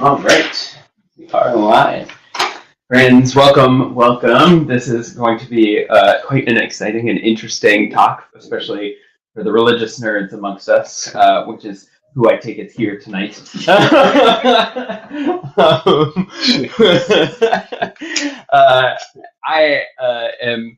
All right, we are live. Friends, welcome. This is going to be quite an exciting and interesting talk, especially for the religious nerds amongst us, which is who I take it here tonight. I am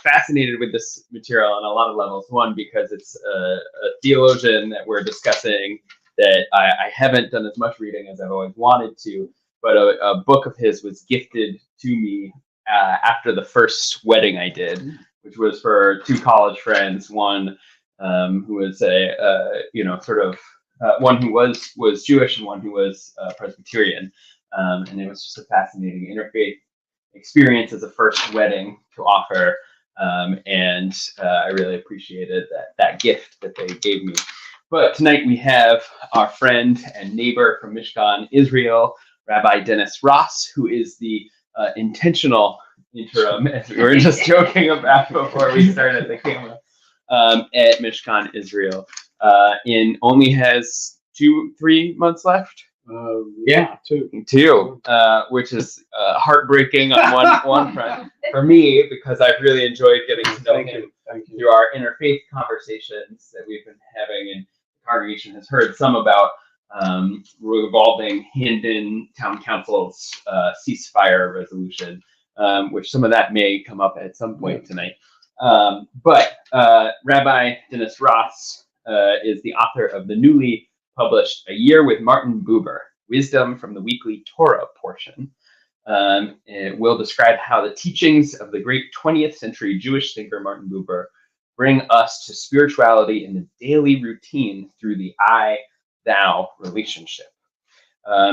fascinated with this material on a lot of levels. One, because it's a theologian that we're discussing that I haven't done as much reading as I've always wanted to, but a book of his was gifted to me after the first wedding I did, which was for two college friends. One who was one who was Jewish and one who was Presbyterian, and it was just a fascinating interfaith experience as a first wedding to offer, and I really appreciated that gift that they gave me. But tonight we have our friend and neighbor from Mishkan, Israel, Rabbi Dennis Ross, who is the intentional interim, as we were just joking about before we started the camera, at Mishkan, Israel. And only has 2-3 months left. Two, which is heartbreaking on one front for me, because I've really enjoyed getting to know him through our interfaith conversations that we've been having, and the congregation has heard some about revolving Hamden Town Council's ceasefire resolution, which some of that may come up at some point tonight. But Rabbi Dennis Ross is the author of the newly published A Year with Martin Buber, Wisdom from the Weekly Torah portion. It will describe how the teachings of the great 20th century Jewish thinker Martin Buber bring us to spirituality in the daily routine through the I-thou relationship.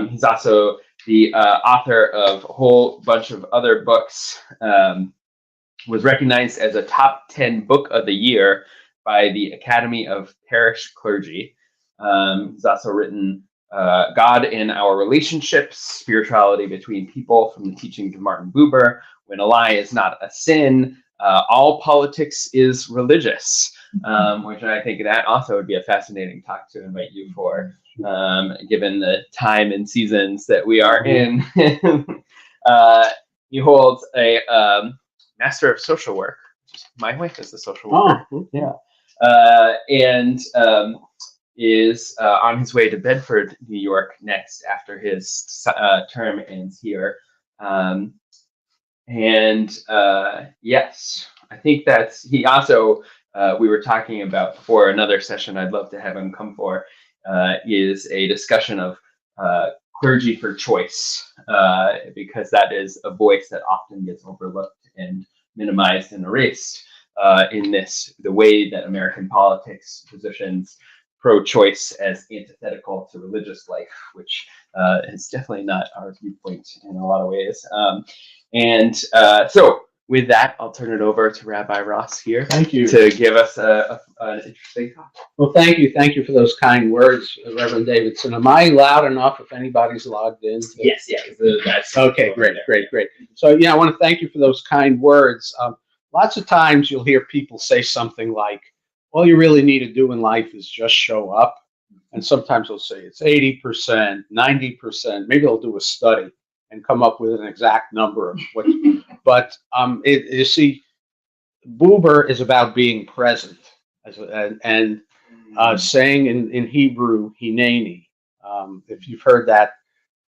He's also the author of a whole bunch of other books, was recognized as a top 10 book of the year by the Academy of Parish Clergy. He's also written God in Our Relationships, Spirituality Between People from the Teachings of Martin Buber, When a Lie is Not a Sin, All Politics is Religious, which I think that also would be a fascinating talk to invite you for, given the time and seasons that we are in. He holds a Master of Social Work. My wife is a social worker. Yeah. And is on his way to Bedford, New York next after his term ends here. Yes, I think he also, we were talking about before another session I'd love to have him come for, is a discussion of clergy for choice, because that is a voice that often gets overlooked and minimized and erased in the way that American politics positions pro-choice as antithetical to religious life, which is definitely not our viewpoint in a lot of ways. So with that, I'll turn it over to Rabbi Ross here. Thank you. To give us an interesting talk. Well, thank you. Thank you for those kind words, Reverend Davidson. Am I loud enough if anybody's logged in? Yes, yeah. That's okay, great. So, I want to thank you for those kind words. Lots of times you'll hear people say something like, all you really need to do in life is just show up. And sometimes they'll say it's 80%, 90%. Maybe they'll do a study and come up with an exact number of what. But you see, Buber is about being present, and saying in Hebrew, hineni. If you've heard that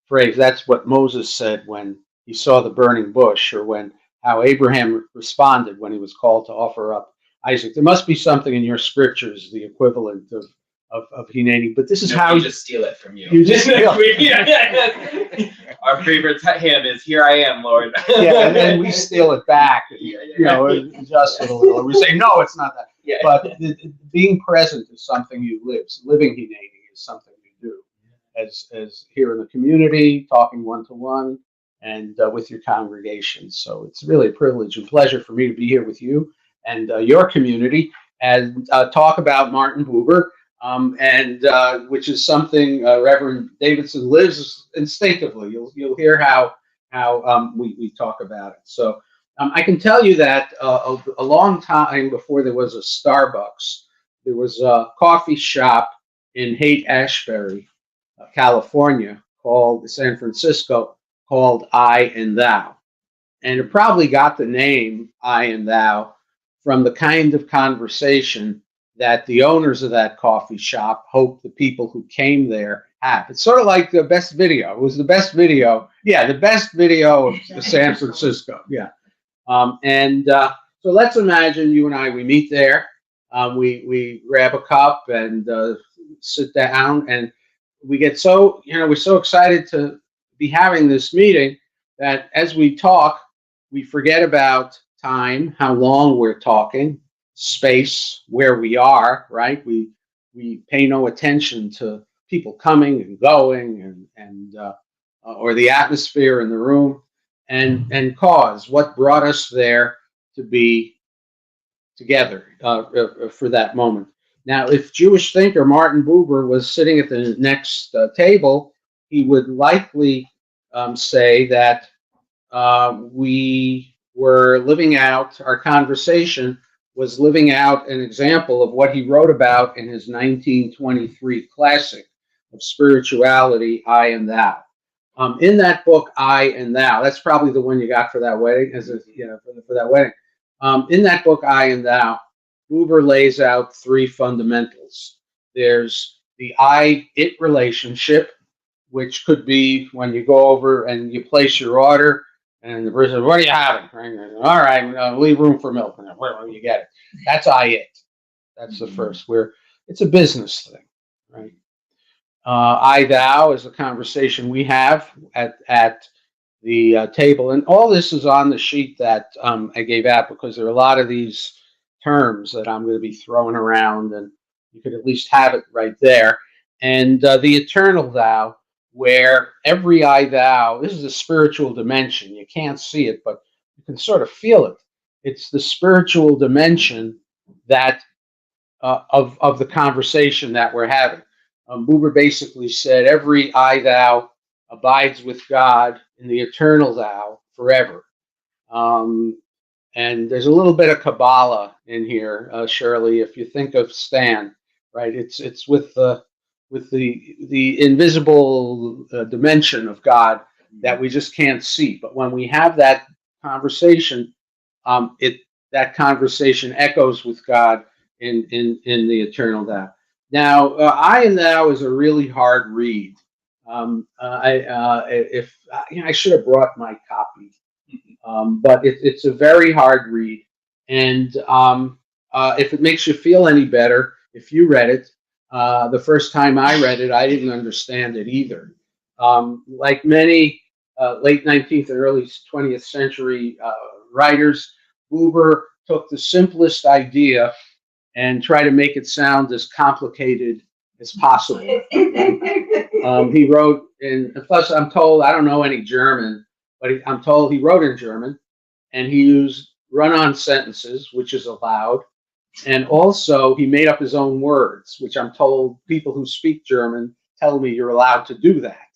phrase, that's what Moses said when he saw the burning bush, or how Abraham responded when he was called to offer up Isaac. There must be something in your scriptures, the equivalent of hineni, but this is how we just steal it from you. You just steal it. Our favorite hymn is "Here I am, Lord." Yeah, and then we steal it back. Adjust it a little. We say, no, it's not that. Yeah. But being present is something you live. So living hineni is something you do, as here in the community, talking one-to-one, and with your congregation. So it's really a privilege and pleasure for me to be here with you and your community and talk about Martin Buber, which is something Reverend Davidson lives instinctively. You'll hear how we talk about it. So I can tell you that a long time before there was a Starbucks, there was a coffee shop in Haight-Ashbury, California, called San Francisco called I and Thou. And it probably got the name I and Thou from the kind of conversation that the owners of that coffee shop hoped the people who came there had. It's sort of like the best video. It was the best video. Yeah, the best video of San Francisco. Yeah. So let's imagine you and I, we meet there. We grab a cup and sit down, and we get so, we're so excited to be having this meeting that as we talk, we forget about time, how long we're talking, space, where we are, right? We pay no attention to people coming and going or the atmosphere in the room and cause what brought us there to be together for that moment. Now, if Jewish thinker Martin Buber was sitting at the next table, he would likely say that we were living out, our conversation was living out an example of what he wrote about in his 1923 classic of spirituality, I and Thou. In that book, I and Thou, that's probably the one you got for that wedding, for that wedding. In that book, I and Thou, Buber lays out three fundamentals. There's the I-it relationship, which could be when you go over and you place your order, and the person says, "What are you having?" All right, leave room for milk. Where you get it? That's I-it. That's the first. Where it's a business thing, right? I-thou is a conversation we have at the table, and all this is on the sheet that I gave out because there are a lot of these terms that I'm going to be throwing around, and you could at least have it right there. And the eternal thou, where every I thou, this is a spiritual dimension. You can't see it, but you can sort of feel it. It's the spiritual dimension that of the conversation that we're having. Buber basically said every I thou abides with God in the eternal thou forever. And there's a little bit of Kabbalah in here, Shirley. If you think of Stan, right? It's with the invisible dimension of God that we just can't see. But when we have that conversation, that conversation echoes with God in the eternal thou. Now, I and Thou is a really hard read. I should have brought my copy, but it's a very hard read. And if it makes you feel any better, if you read it, the first time I read it, I didn't understand it either. Like many late 19th and early 20th century writers, Buber took the simplest idea and tried to make it sound as complicated as possible. He wrote in, plus I'm told, I don't know any German, but I'm told he wrote in German, and he used run-on sentences, which is allowed. And also, he made up his own words, which I'm told people who speak German tell me you're allowed to do that.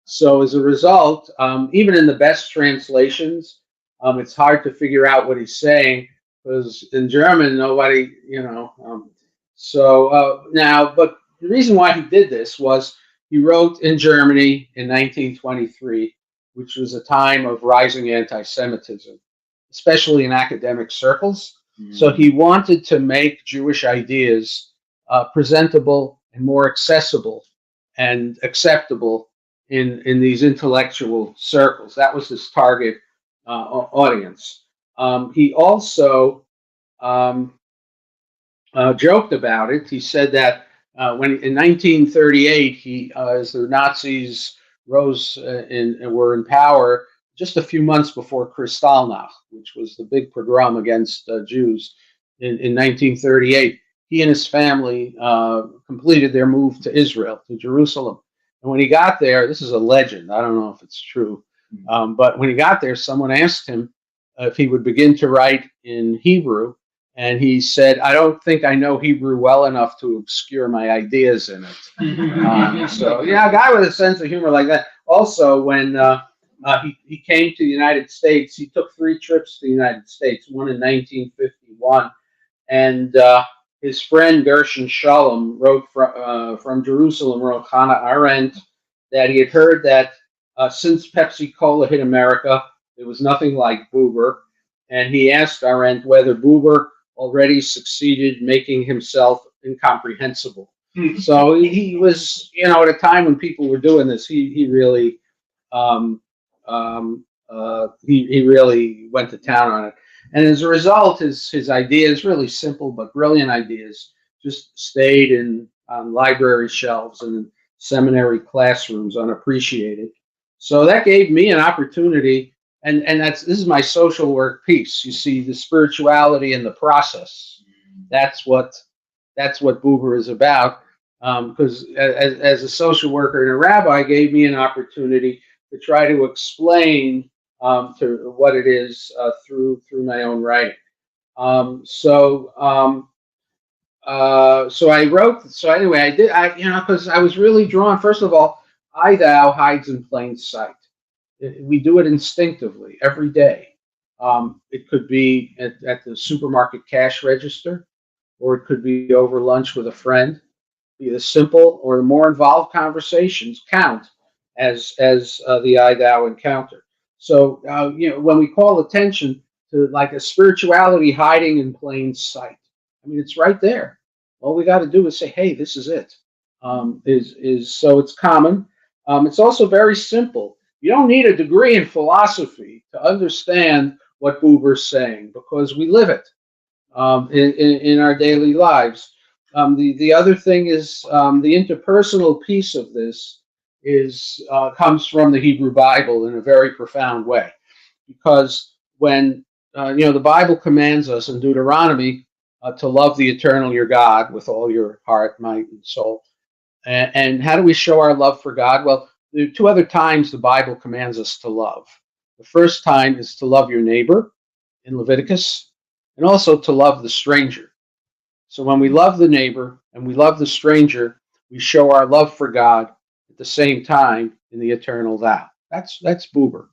So as a result, even in the best translations, it's hard to figure out what he's saying, because in German, nobody, now, but the reason why he did this was he wrote in Germany in 1923, which was a time of rising anti-Semitism, especially in academic circles. So he wanted to make Jewish ideas presentable and more accessible and acceptable in these intellectual circles. That was his target audience. He also joked about it. He said that when in 1938, as the Nazis were in power, just a few months before Kristallnacht, which was the big pogrom against Jews in 1938, he and his family completed their move to Israel, to Jerusalem. And when he got there, this is a legend, I don't know if it's true, but when he got there, someone asked him if he would begin to write in Hebrew, and he said, "I don't think I know Hebrew well enough to obscure my ideas in it." So, yeah, a guy with a sense of humor like that. Also, when he came to the United States, he took 3 trips to the United States, one in 1951, and his friend Gershon Shalom wrote from Jerusalem, wrote Hannah Arendt, that he had heard that since Pepsi Cola hit America, it was nothing like Buber, and he asked Arendt whether Buber already succeeded making himself incomprehensible. So he was, at a time when people were doing this, he really he really went to town on it. And as a result, his ideas, really simple but brilliant ideas, just stayed in on library shelves and in seminary classrooms unappreciated. So that gave me an opportunity, and this is my social work piece. You see, the spirituality in the process. That's what Buber is about. Because as a social worker and a rabbi, gave me an opportunity to try to explain to what it is through my own writing. So I wrote. So anyway, I did. Because I was really drawn. First of all, I thou hides in plain sight. We do it instinctively every day. It could be at the supermarket cash register, or it could be over lunch with a friend. The simple or the more involved conversations count as the I thou encounter. So when we call attention to like a spirituality hiding in plain sight, I mean, it's right there. All we got to do is say, "Hey, this is it." So it's common. It's also very simple. You don't need a degree in philosophy to understand what Buber's saying, because we live it in our daily lives. The other thing is the interpersonal piece of this comes from the Hebrew Bible in a very profound way, because when the Bible commands us in Deuteronomy to love the eternal your God with all your heart, might, and soul. And how do we show our love for God? Well, there are two other times the Bible commands us to love. The first time is to love your neighbor in Leviticus, and also to love the stranger. So when we love the neighbor and we love the stranger, we show our love for God at the same time in the eternal thou. That's Buber.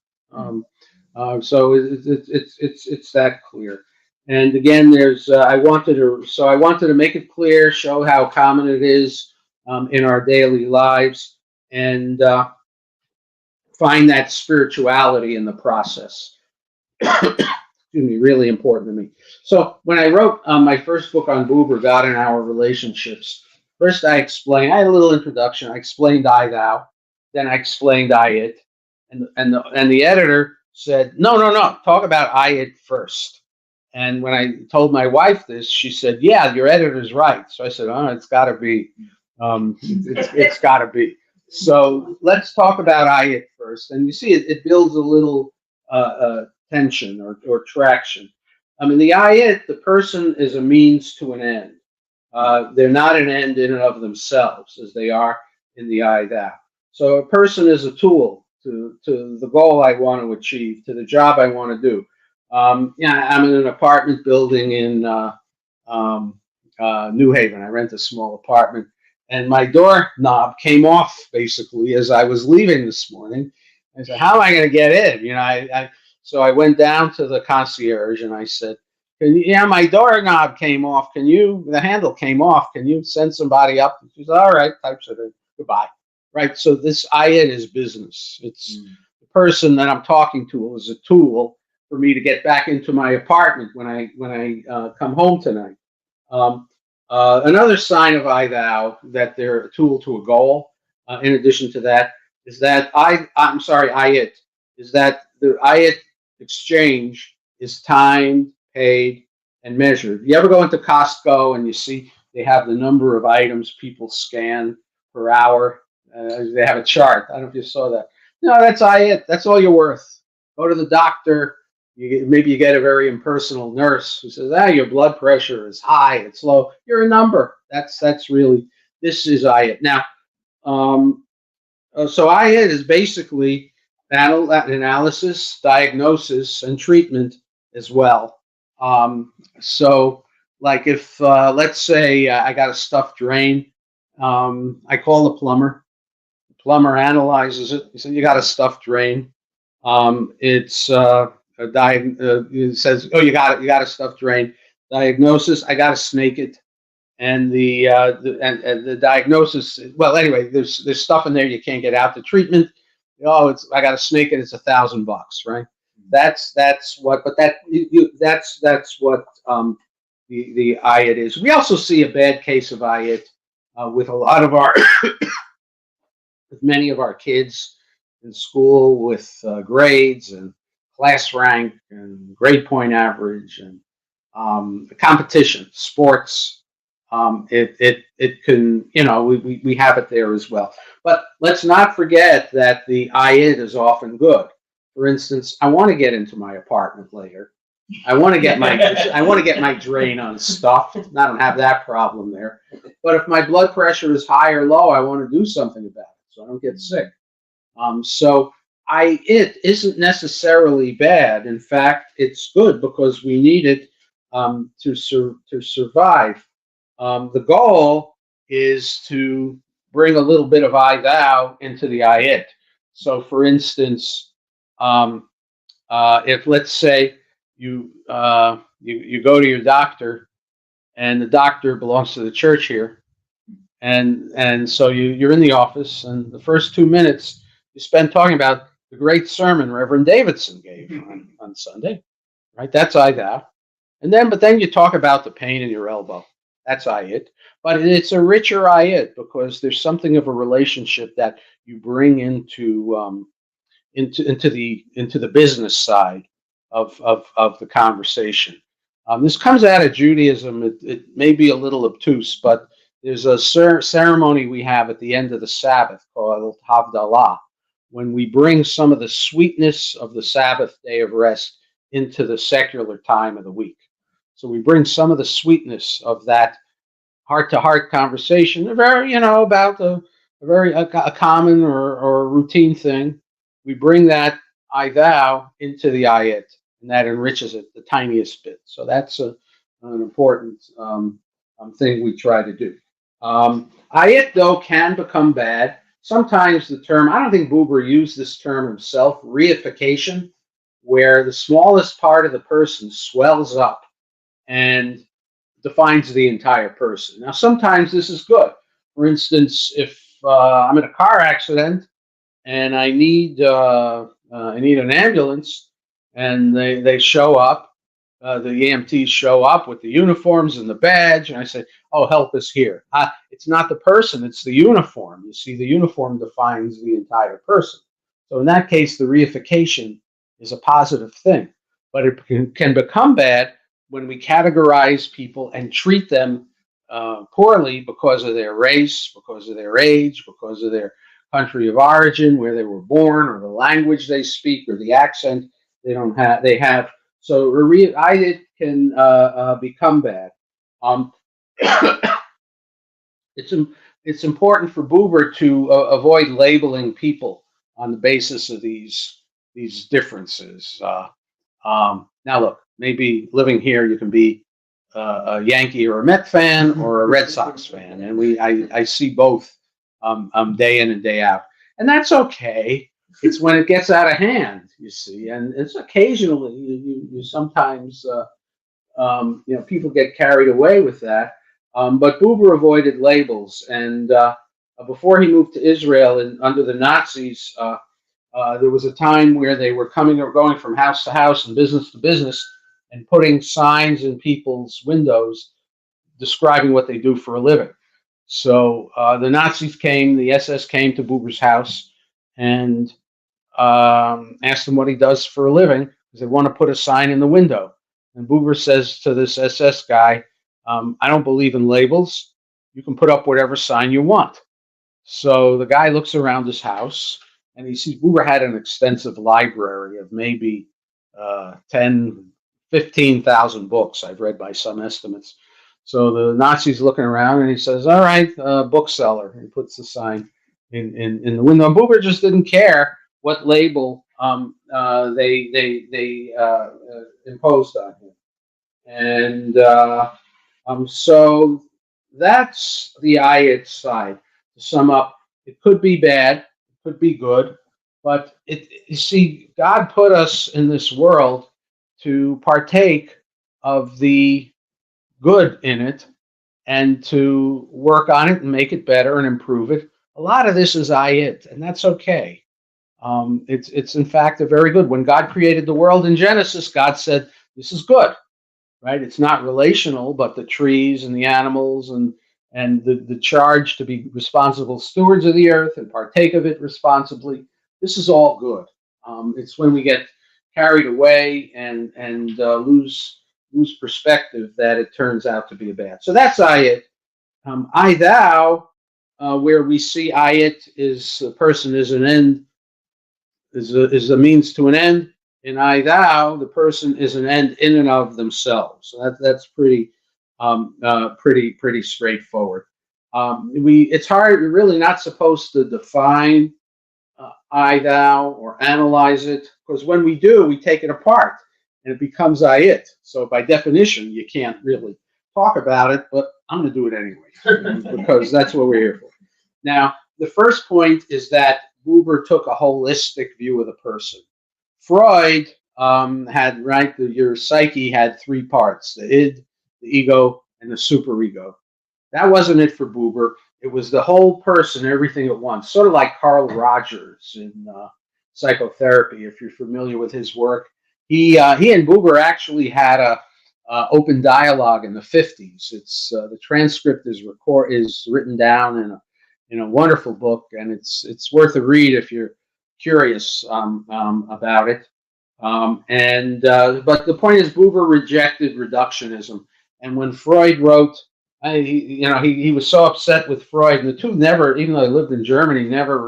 So it's that clear. And again, I wanted to make it clear, show how common it is in our daily lives, and find that spirituality in the process. Excuse me, really important to me. So when I wrote my first book on Buber, God and Our Relationships, first I had a little introduction. I explained I thou, then I explained I it, and the editor said, no, talk about I it first. And when I told my wife this, she said, yeah, your editor's right. So I said, oh, it's got to be, it's got to be. So let's talk about I it first. And you see, it builds a little tension or traction. I mean, the I it, the person is a means to an end. They're not an end in and of themselves, as they are in the I thou. So a person is a tool to the goal I want to achieve, to the job I want to do. I'm in an apartment building in New Haven. I rent a small apartment, and my doorknob came off basically as I was leaving this morning. I said, "How am I going to get in?" So I went down to the concierge and I said, my doorknob came off. The handle came off. Can you send somebody up? She said, all right, types it in. Goodbye. Right. So this I it is business. It's the person that I'm talking to is a tool for me to get back into my apartment when I come home tonight. Another sign of I thou, that they're a tool to a goal. In addition to that, is that I it is that the I it exchange is timed, paid, and measured. You ever go into Costco and you see they have the number of items people scan per hour? They have a chart. I don't know if you saw that. No, that's I it. That's all you're worth. Go to the doctor. Maybe you get a very impersonal nurse who says, your blood pressure is high, it's low. You're a number. That's really, this is I it. Now, so I it is basically analysis, diagnosis, and treatment as well. So like if, let's say I got a stuffed drain, I call the plumber. The plumber analyzes it. He said, you got a stuffed drain. It says, oh, you got a stuffed drain. Diagnosis, I got to snake it. and the diagnosis. Well, anyway, there's stuff in there you can't get out. The treatment, oh, I got a snake and it's $1,000, right? That's what, but that's what the ayat is. We also see a bad case of ayat with a lot of our with many of our kids in school with grades and class rank and grade point average and competition, sports. It can, we have it there as well. But let's not forget that the ayat is often good. For instance, I want to get into my apartment later. I want to get my drain unstuffed. I don't have that problem there. But if my blood pressure is high or low, I want to do something about it so I don't get sick. So it isn't necessarily bad. In fact, it's good because we need it to survive. The goal is to bring a little bit of I thou into the ayat. So, for instance, if let's say you go to your doctor, and the doctor belongs to the church here, and so you're in the office, and the first 2 minutes you spend talking about the great sermon Reverend Davidson gave on Sunday, right? That's I thou, but then you talk about the pain in your elbow. That's ayat, but it's a richer ayat because there's something of a relationship that you bring into the business side of the conversation. This comes out of Judaism. It may be a little obtuse, but there's a ceremony we have at the end of the Sabbath called Havdalah, when we bring some of the sweetness of the Sabbath day of rest into the secular time of the week. So we bring some of the sweetness of that heart-to-heart conversation, about a common or routine thing. We bring that I thou into the ayat, and that enriches it the tiniest bit. So that's an important thing we try to do. Ayat, though, can become bad. Sometimes the term, I don't think Buber used this term himself, reification, where the smallest part of the person swells up and defines the entire person. Now, sometimes this is good. For instance, if I'm in a car accident and I need an ambulance, and they show up, the EMTs show up with the uniforms and the badge, and I say, "Oh, help is here." It's not the person; it's the uniform. You see, the uniform defines the entire person. So in that case, the reification is a positive thing, but it can become bad when we categorize people and treat them poorly because of their race, because of their age, because of their country of origin, where they were born, or the language they speak, or the accent they have. So it can become bad. It's important for Buber to avoid labeling people on the basis of these differences. Now, look, maybe living here, you can be a Yankee or a Met fan or a Red Sox fan, and I see both day in and day out, and that's okay. It's when it gets out of hand, you see, and it's occasionally you sometimes people get carried away with that. But Buber avoided labels, and before he moved to Israel under the Nazis, there was a time where they were coming or going from house to house and business to business and putting signs in people's windows describing what they do for a living. So the Nazis came, the SS came to Buber's house and asked him what he does for a living, because they want to put a sign in the window. And Buber says to this SS guy, I don't believe in labels. You can put up whatever sign you want. So the guy looks around his house, and he sees Buber had an extensive library of maybe 15,000 books, I've read by some estimates. So the Nazi's looking around, and he says, "All right, bookseller." He puts the sign in the window. And Buber just didn't care what label they imposed on him. And so that's the ayat side. To sum up, it could be bad, it could be good, but you see, God put us in this world to partake of the good in it, and to work on it and make it better and improve it. A lot of this is it, and that's okay. It's in fact a very good. When God created the world in Genesis, God said, "This is good." Right? It's not relational, but the trees and the animals and the charge to be responsible stewards of the earth and partake of it responsibly. This is all good. It's when we get carried away and lose perspective that it turns out to be bad. So that's it. I thou, where we see it is a person is an end, is a means to an end. In thou, the person is an end in and of themselves. So that's pretty pretty straightforward. It's hard. We're really not supposed to define thou or analyze it, because when we do, we take it apart and it becomes it. So by definition, you can't really talk about it. But I'm going to do it anyway because that's what we're here for. Now, the first point is that Buber took a holistic view of the person. Freud had, right, your psyche had three parts: the id, the ego, and the superego. That wasn't it for Buber. It was the whole person, everything at once. Sort of like Carl Rogers in psychotherapy, if you're familiar with his work. He and Buber actually had a open dialogue in the 50s. It's the transcript is written down in a wonderful book, and it's worth a read if you're curious about it. But the point is, Buber rejected reductionism, and when Freud wrote, he was so upset with Freud, and the two never, even though they lived in Germany, never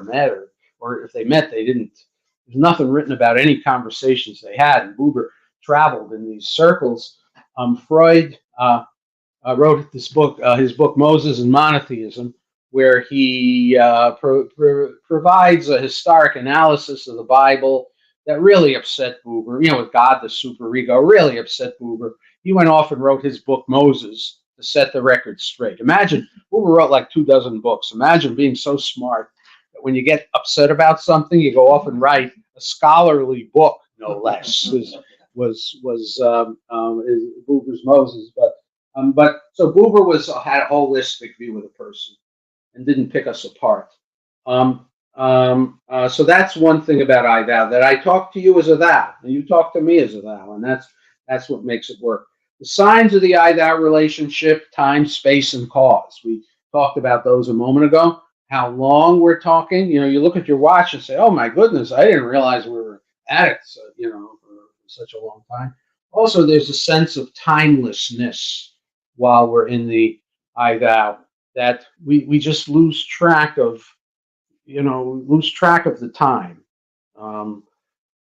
met, or if they met, they didn't. There's nothing written about any conversations they had, and Buber traveled in these circles. Freud wrote this book, his book Moses and Monotheism, where he provides a historic analysis of the Bible that really upset Buber. With God, the superego, really upset Buber. He went off and wrote his book Moses to set the record straight. Imagine, Buber wrote like 24 books. Imagine being so smart that when you get upset about something, you go off and write a scholarly book, no less. Was Buber's Moses, but so Buber had a holistic view of the person and didn't pick us apart. So that's one thing about I thou, that I talk to you as a thou, and you talk to me as a thou, and that's what makes it work. The signs of the I thou relationship: time, space, and cause. We talked about those a moment ago. How long we're talking. You look at your watch and say, "Oh my goodness, I didn't realize we were at it." So, for such a long time. Also, there's a sense of timelessness while we're in the I thou, that we just lose track of the time,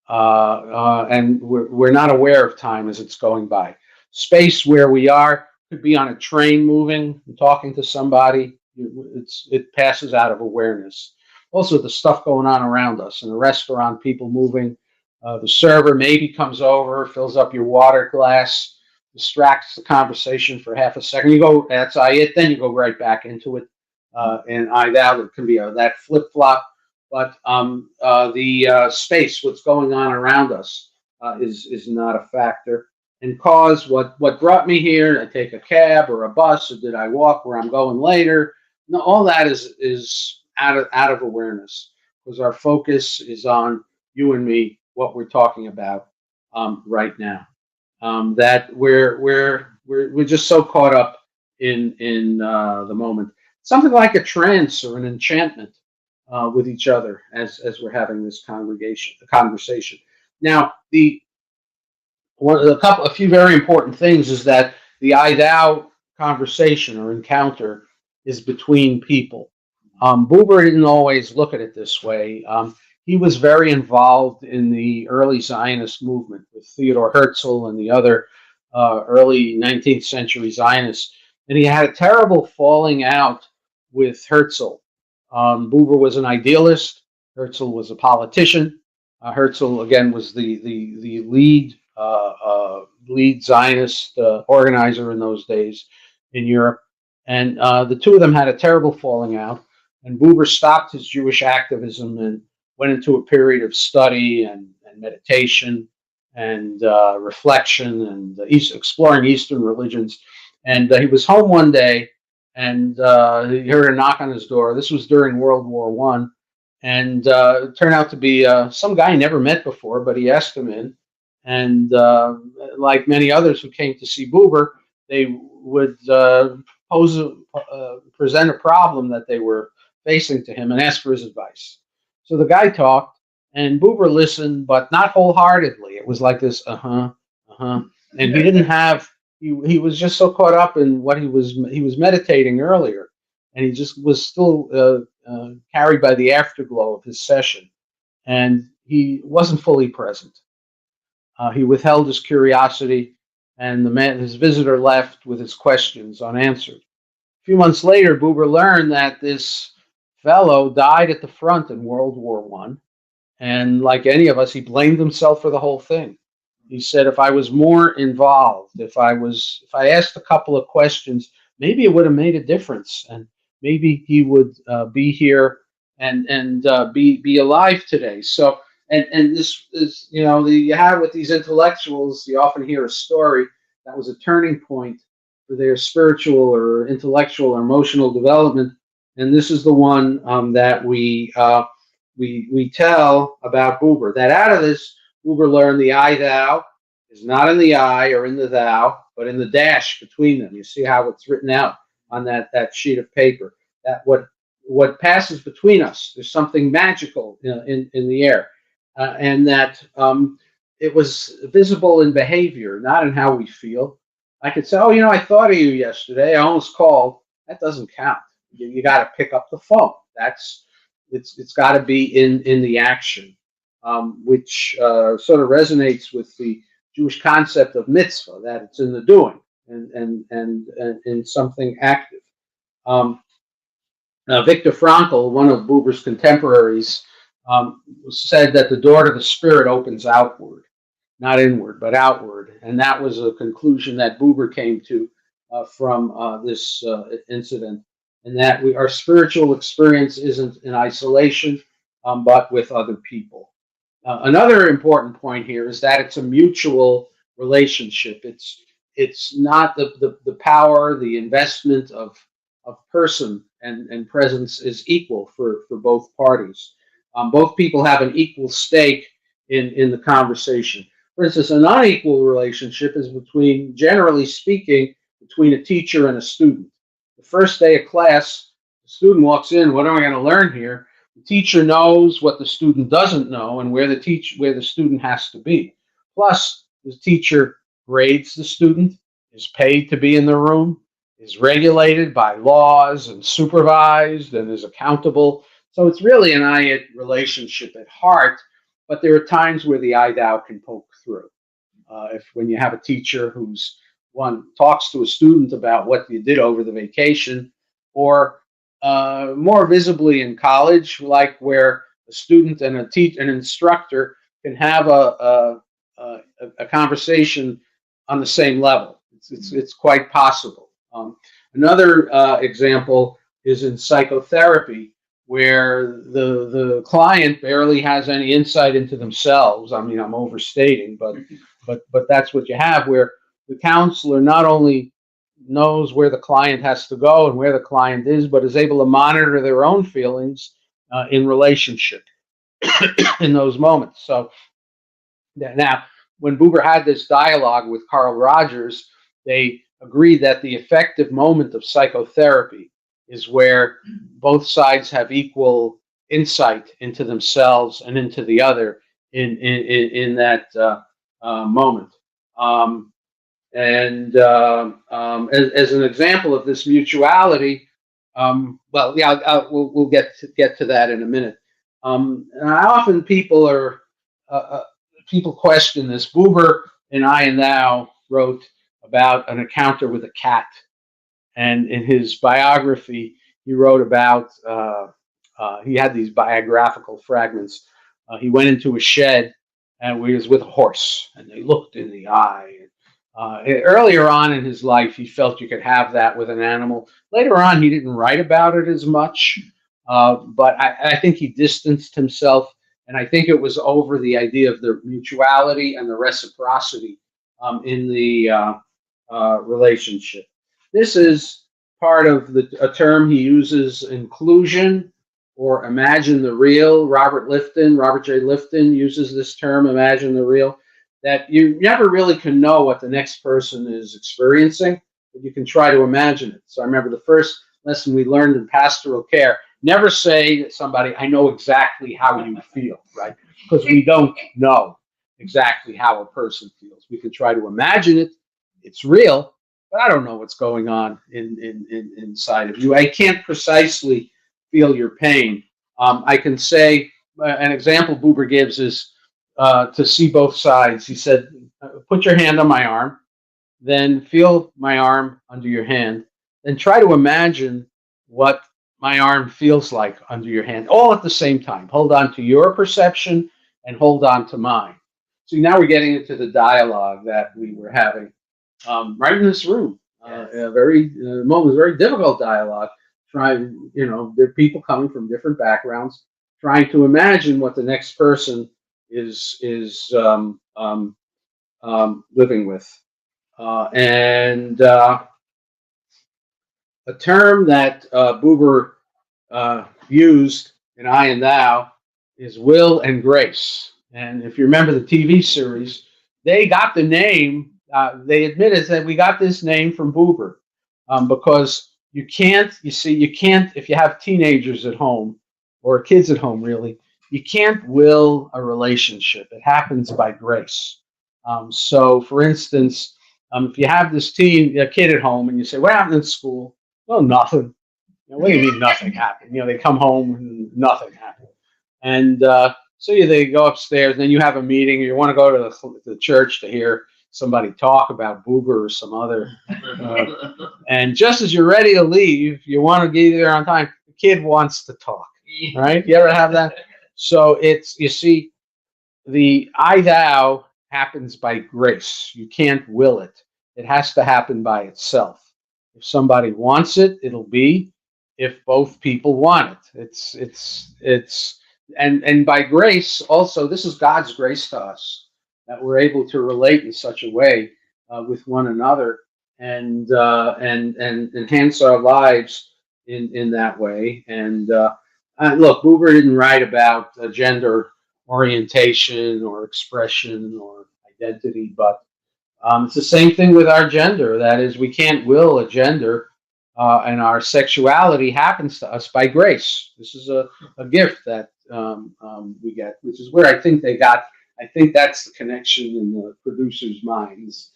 and we're not aware of time as it's going by. Space, where we are, could be on a train moving, talking to somebody. It passes out of awareness. Also, the stuff going on around us in a restaurant, people moving. The server maybe comes over, fills up your water glass, distracts the conversation for half a second. You go, that's it. Then you go right back into it. And I thou, it can be that flip flop. But the space, what's going on around us, is not a factor. And cause, what brought me here? Did I take a cab or a bus, or did I walk where I'm going later? No, all that is out of awareness, because our focus is on you and me, what we're talking about right now. That we're just so caught up in the moment. Something like a trance or an enchantment with each other as we're having this conversation. Now, a few very important things is that the I thou conversation or encounter is between people. Buber didn't always look at it this way. He was very involved in the early Zionist movement with Theodor Herzl and the other early 19th century Zionists, and he had a terrible falling out with Herzl. Buber was an idealist. Herzl was a politician. Herzl, again, was the lead Zionist organizer in those days in Europe. And the two of them had a terrible falling out. And Buber stopped his Jewish activism and went into a period of study and meditation and reflection and exploring Eastern religions. And he was home one day, and he heard a knock on his door. This was during World War I, and it turned out to be some guy he never met before, but he asked him in. And like many others who came to see Buber, they would present a problem that they were facing to him and ask for his advice. So the guy talked, and Buber listened, but not wholeheartedly. It was like this, and he didn't have. He was just so caught up in what he was meditating earlier, and he just was still carried by the afterglow of his session, and he wasn't fully present. He withheld his curiosity, and his visitor left with his questions unanswered. A few months later, Buber learned that this fellow died at the front in World War I, and like any of us, he blamed himself for the whole thing. He said, if I was more involved, if I asked a couple of questions, maybe it would have made a difference, and maybe he would be here and be alive today. So, and this is, you have with these intellectuals, you often hear a story that was a turning point for their spiritual or intellectual or emotional development, and this is the one that we tell about Buber. That out of this, Buber learned the I thou is not in the I or in the thou, but in the dash between them. You see how it's written out on that sheet of paper. That what passes between us, there's something magical in the air, and that it was visible in behavior, not in how we feel. I could say, oh, I thought of you yesterday. I almost called. That doesn't count. You got to pick up the phone. It's got to be in the action. Which sort of resonates with the Jewish concept of mitzvah, that it's in the doing and in something active. Viktor Frankl, one of Buber's contemporaries, said that the door to the spirit opens outward, not inward, but outward, and that was a conclusion that Buber came to from this incident, and that our spiritual experience isn't in isolation, but with other people. Another important point here is that it's a mutual relationship. It's not the power, the investment of person and presence is equal for both parties. Both people have an equal stake in the conversation. For instance, an unequal relationship is generally speaking, between a teacher and a student. The first day of class, the student walks in, what am I going to learn here? The teacher knows what the student doesn't know and where the student has to be. Plus, the teacher grades the student, is paid to be in the room, is regulated by laws and supervised and is accountable. So it's really an I-it relationship at heart, but there are times where the I-thou can poke through. When you have a teacher who's talks to a student about what you did over the vacation, or more visibly in college, like where a student and an instructor can have a conversation on the same level. It's quite possible. Another example is in psychotherapy, where the client barely has any insight into themselves. I mean, I'm overstating, but that's what you have, where the counselor not only knows where the client has to go and where the client is, but is able to monitor their own feelings in relationship in those moments. So now, when Buber had this dialogue with Carl Rogers, they agreed that the effective moment of psychotherapy is where both sides have equal insight into themselves and into the other in that moment. As an example of this mutuality, we'll get to that in a minute. And often people question this. Buber in I and Thou wrote about an encounter with a cat, and in his biography, he wrote about he had these biographical fragments. He went into a shed and he was with a horse, and they looked in the eye. Earlier on in his life, he felt you could have that with an animal. Later on, he didn't write about it as much, but I think he distanced himself, and I think it was over the idea of the mutuality and the reciprocity in the relationship. This is part of a term he uses, inclusion or imagine the real. Robert J. Lifton uses this term, imagine the real, that you never really can know what the next person is experiencing, but you can try to imagine it. So I remember the first lesson we learned in pastoral care, never say to somebody, I know exactly how you feel, right? Because we don't know exactly how a person feels. We can try to imagine it. It's real, but I don't know what's going on inside of you. I can't precisely feel your pain. I can say, an example Buber gives is to see both sides. He said, put your hand on my arm, then feel my arm under your hand, then try to imagine what my arm feels like under your hand, all at the same time. Hold on to your perception and hold on to mine. So now we're getting into the dialogue that we were having right in this room. A very moment, very difficult dialogue. Trying, there are people coming from different backgrounds, trying to imagine what the next person is living with. And a term that Buber used in I and Thou is will and grace. And if you remember the TV series, they got the name, they admitted that we got this name from Buber because you can't, if you have teenagers at home or kids at home, really, you can't will a relationship. It happens by grace. So, for instance, if you have this kid at home and you say, what happened in school? Well, nothing. What do you mean nothing happened? They come home and nothing happened. And so they go upstairs, and then you have a meeting, or you want to go to the church to hear somebody talk about Buber or some other. And just as you're ready to leave, you want to get there on time, the kid wants to talk, right? You ever have that? So you see, the I-thou happens by grace. You can't will it. It has to happen by itself. If somebody wants it, it'll be. If both people want it, and by grace also, this is God's grace to us, that we're able to relate in such a way with one another and enhance our lives in that way. And look, Buber didn't write about gender orientation or expression or identity, but it's the same thing with our gender. That is, we can't will a gender, and our sexuality happens to us by grace. This is a gift that we get, which is where I think they got. I think that's the connection in the producers' minds.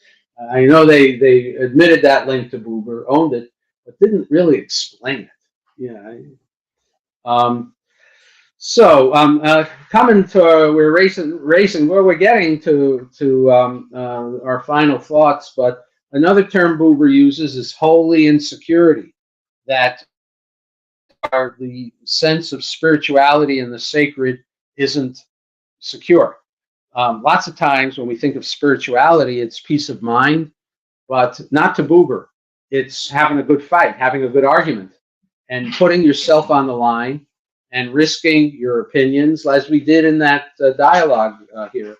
I know they admitted that link to Buber, owned it, but didn't really explain it. So coming to we're racing. Well, we're getting to our final thoughts, but another term Buber uses is holy insecurity. That the sense of spirituality and the sacred isn't secure. Lots of times when we think of spirituality, it's peace of mind, but not to Buber. It's having a good fight, having a good argument, and putting yourself on the line and risking your opinions, as we did in that dialogue here,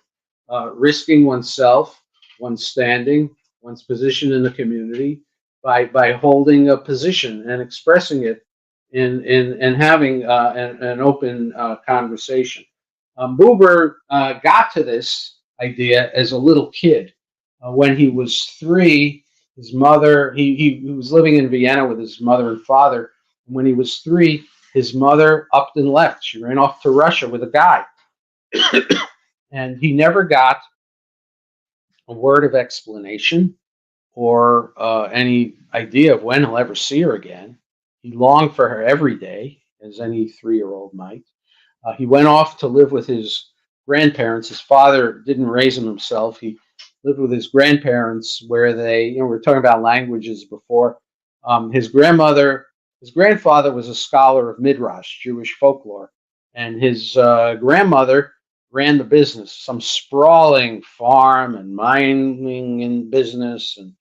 risking oneself, one's standing, one's position in the community by holding a position and expressing it in having an open conversation. Buber got to this idea as a little kid. When he was 3, his mother, he was living in Vienna with his mother and father. And when he was 3, his mother upped and left. She ran off to Russia with a guy. And he never got a word of explanation or any idea of when he'll ever see her again. He longed for her every day, as any 3-year-old might. He went off to live with his grandparents. His father didn't raise him himself. He lived with his grandparents, where they, we were talking about languages before. His grandfather was a scholar of Midrash, Jewish folklore, and his grandmother ran the business, some sprawling farm and mining and business, and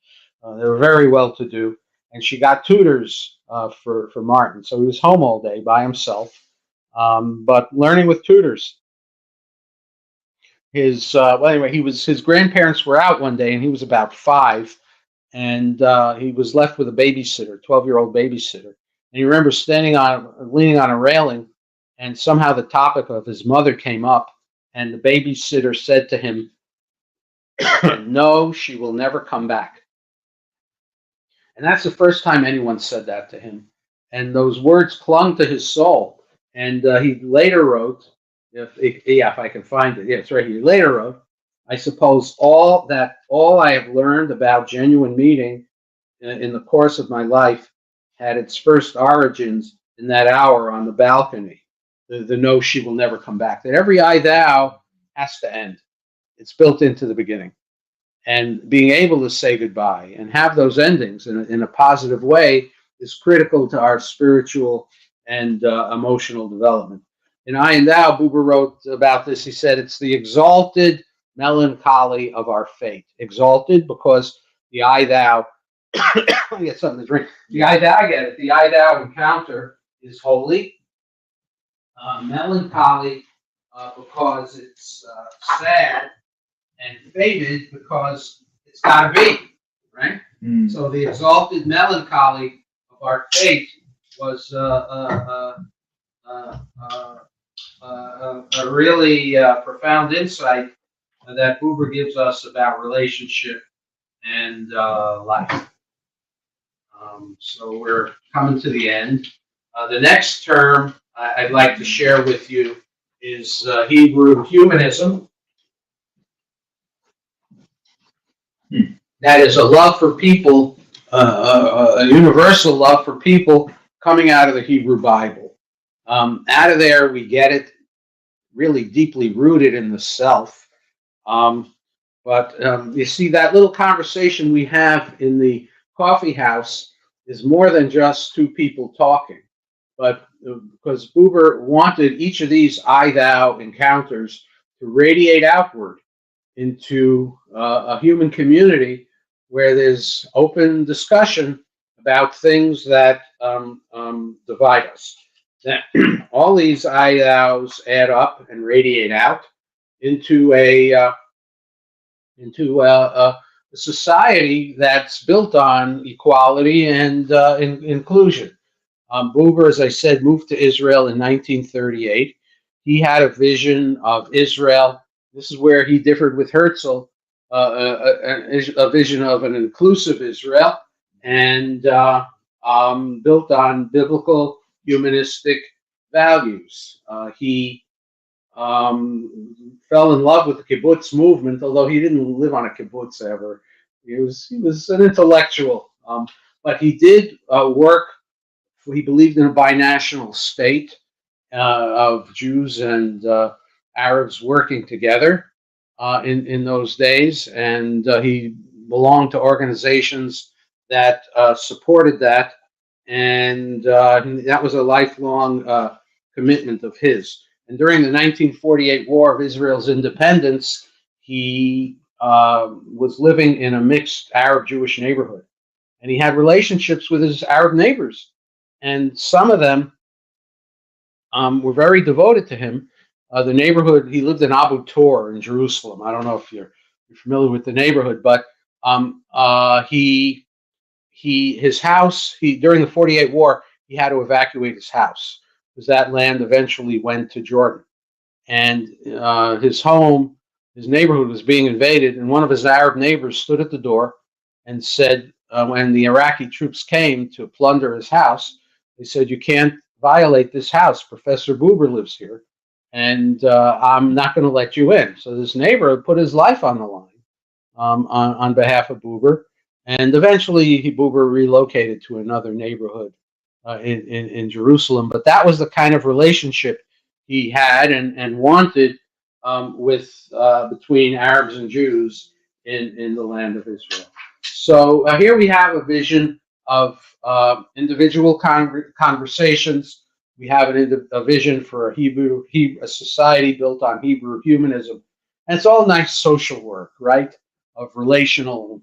they were very well-to-do. And she got tutors for Martin, so he was home all day by himself, but learning with tutors. His grandparents were out one day, and he was about 5, and he was left with a babysitter, 12-year-old babysitter. And he remembers leaning on a railing, and somehow the topic of his mother came up, and the babysitter said to him, "No, she will never come back." And that's the first time anyone said that to him. And those words clung to his soul. And he later wrote, if I can find it, yeah, it's right here. He later wrote, "I suppose all I have learned about genuine meaning in the course of my life had its first origins in that hour on the balcony. The no, she will never come back. That every I thou has to end. It's built into the beginning. And being able to say goodbye and have those endings in a positive way is critical to our spiritual and emotional development." In I and Thou, Buber wrote about this. He said, "It's the exalted melancholy of our fate." Exalted because the I Thou, I get something to drink. The I Thou, I get it. The I Thou encounter is holy. Melancholy because it's sad, and fated because it's got to be, right? So the exalted melancholy of our fate was a really profound insight that Buber gives us about relationship and life. So we're coming to the end. The next term I'd like to share with you is Hebrew humanism. That is a love for people, a universal love for people coming out of the Hebrew Bible. Out of there, we get it really deeply rooted in the self. But you see, that little conversation we have in the coffee house is more than just two people talking. But because Buber wanted each of these I-thou encounters to radiate outward into a human community where there's open discussion about things that divide us. That all these I-thous add up and radiate out into a society that's built on equality and inclusion. Buber, as I said, moved to Israel in 1938. He had a vision of Israel. This is where he differed with Herzl, a vision of an inclusive Israel, and built on biblical humanistic values. He fell in love with the kibbutz movement, although he didn't live on a kibbutz ever. He was an intellectual, but he did work. He believed in a binational state of Jews and Arabs working together in those days, and he belonged to organizations that supported that, and that was a lifelong commitment of his. And during the 1948 War of Israel's independence, he was living in a mixed Arab-Jewish neighborhood, and he had relationships with his Arab neighbors, and some of them were very devoted to him. The neighborhood, he lived in Abu Tor in Jerusalem. I don't know if you're familiar with the neighborhood, but his house, during the 48 War, he had to evacuate his house because that land eventually went to Jordan. And his home, his neighborhood was being invaded, and one of his Arab neighbors stood at the door and said, when the Iraqi troops came to plunder his house, they said, "You can't violate this house. Professor Buber lives here, and I'm not going to let you in." So this neighbor put his life on the line on behalf of Buber, and eventually Buber relocated to another neighborhood in Jerusalem. But that was the kind of relationship he had and wanted between Arabs and Jews in the land of Israel. So here we have a vision of individual conversations. We have a vision for a society built on Hebrew humanism. And it's all nice social work, right, of relational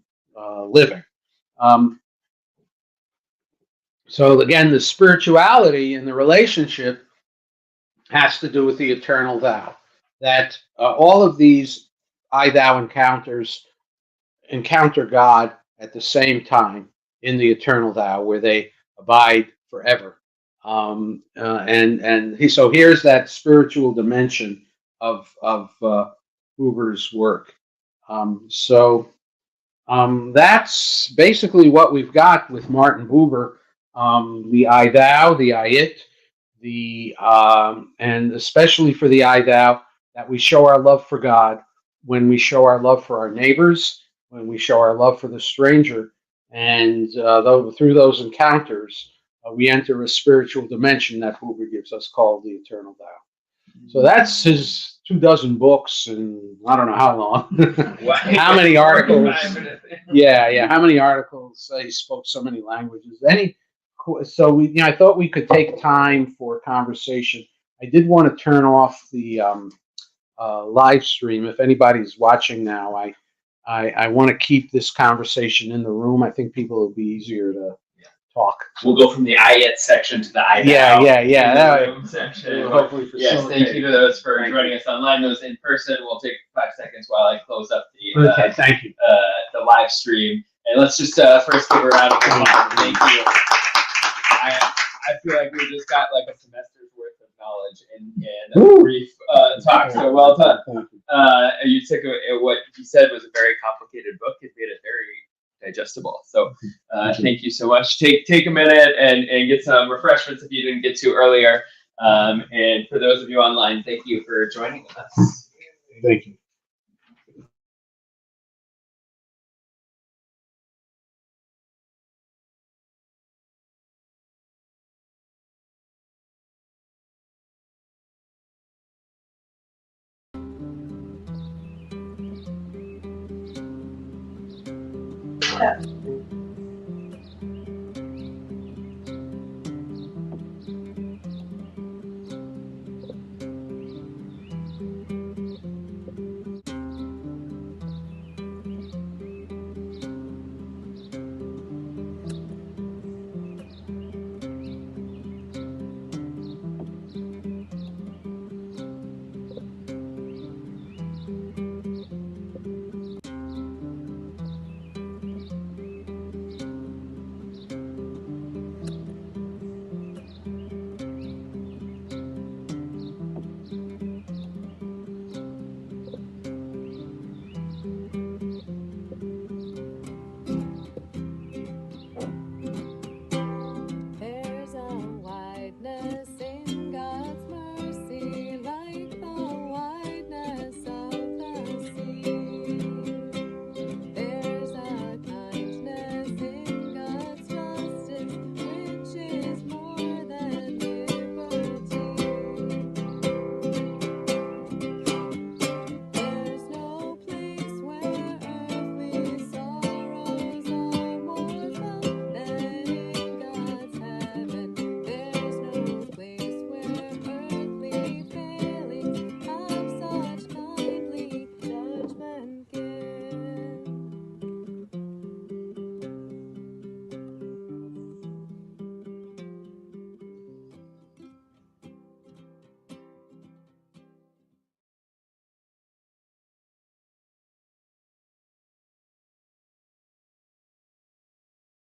living. So again, the spirituality in the relationship has to do with the eternal thou. That all of these I-thou encounters encounter God at the same time in the eternal thou, where they abide forever. So here's that spiritual dimension of Buber's work. That's basically what we've got with Martin Buber. The I thou, the I it, and especially for the I thou, that we show our love for God when we show our love for our neighbors, when we show our love for the stranger, and through those encounters, we enter a spiritual dimension that Buber gives us called the eternal thou. So that's his 24 books, and I don't know how long. How many articles? Yeah. How many articles? He spoke so many languages. I thought we could take time for a conversation. I did want to turn off the live stream. If anybody's watching now, I want to keep this conversation in the room. I think people will be easier to talk. We'll go from the I it section to the I thou. Yeah. Room section. Hopefully, yes. Thank you to those for joining us online. Those in person, we'll take 5 seconds while I close up the thank you. The live stream, and let's just first give a round of applause. Thank you. I feel like we just got like a semester's worth of knowledge in a brief talk. So well done. You took what he said was a very complicated book and made it very digestible. So thank you so much. Take a minute and get some refreshments if you didn't get to earlier. And for those of you online, thank you for joining us. Thank you. Yeah.